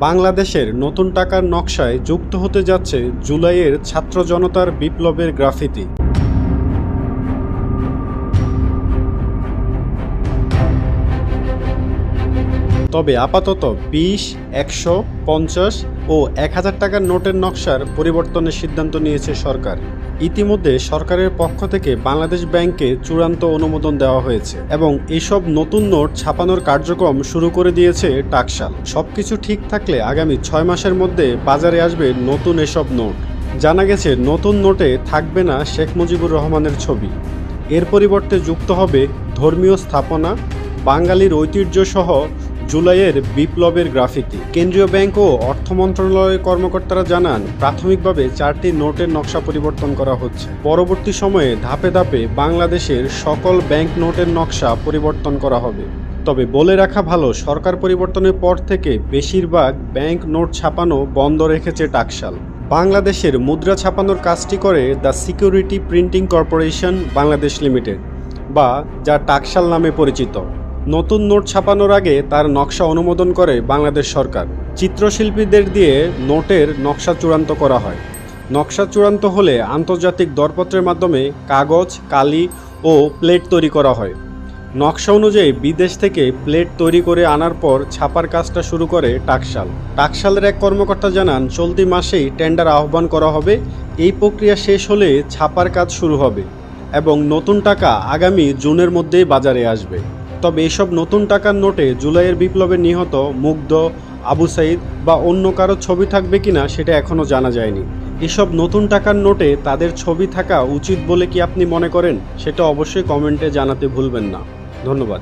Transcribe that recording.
বাংলাদেশের নতুন টাকার নকশায় যুক্ত হতে যাচ্ছে জুলাইয়ের ছাত্র জনতার বিপ্লবের গ্রাফিতি। তবে আপাতত 20, 100, 50 ও 1000 টাকার নোটের নকশার পরিবর্তনের সিদ্ধান্ত নিয়েছে সরকার। ইতিমধ্যে সরকারের পক্ষ থেকে বাংলাদেশ ব্যাংকে চূড়ান্ত অনুমোদন দেওয়া হয়েছে এবং এসব নতুন নোট ছাপানোর কার্যক্রম শুরু করে দিয়েছে টাকশাল। সবকিছু ঠিক থাকলে আগামী 6 মাসের মধ্যে বাজারে আসবে নতুন এসব নোট। জানা গেছে নতুন নোটে থাকবে না শেখ মুজিবুর রহমানের ছবি। এর পরিবর্তে যুক্ত হবে ধর্মীয় স্থাপনা, বাঙালির ঐতিহ্য সহ জুলাইয়ের বিপ্লবের গ্রাফিতি। কেন্দ্রীয় ব্যাংক ও অর্থ মন্ত্রণালয়ের কর্মকর্তারা জানান, প্রাথমিকভাবে 4টি নোটের নকশা পরিবর্তন করা হচ্ছে। পরবর্তী সময়ে ধাপে ধাপে বাংলাদেশের সকল ব্যাংক নোটের নকশা পরিবর্তন করা হবে। তবে বলে রাখা ভালো, সরকার পরিবর্তনের পর থেকে বেশিরভাগ ব্যাংক নোট ছাপানো বন্ধ রেখেছে টাকশাল। বাংলাদেশের মুদ্রা ছাপানোর কাজটি করে the security printing corporation Bangladesh limited, বা যা টাকশাল নামে পরিচিত। নতুন নোট ছাপানোর আগে তার নকশা অনুমোদন করে বাংলাদেশ সরকার। চিত্রশিল্পীদের দিয়ে নোটের নকশা চূড়ান্ত করা হয়। নকশা চূড়ান্ত হলে আন্তর্জাতিক দরপত্রের মাধ্যমে কাগজ, কালি ও প্লেট তৈরি করা হয়। নকশা অনুযায়ী বিদেশ থেকে প্লেট তৈরি করে আনার পর ছাপার কাজটা শুরু করে টাকশাল। টাকশালের এক কর্মকর্তা জানান, চলতি মাসেই টেন্ডার আহ্বান করা হবে। এই প্রক্রিয়া শেষ হলে ছাপার কাজ শুরু হবে এবং নতুন টাকা আগামী জুনের মধ্যেই বাজারে আসবে। তবে এসব নতুন টাকার নোটে জুলাইয়ের বিপ্লবে নিহত মুগ্ধ, আবু সাইদ বা অন্য কারো ছবি থাকবে কিনা সেটা এখনও জানা যায়নি। এসব নতুন টাকার নোটে তাদের ছবি থাকা উচিত বলে কি আপনি মনে করেন? সেটা অবশ্যই কমেন্টে জানাতে ভুলবেন না। ধন্যবাদ।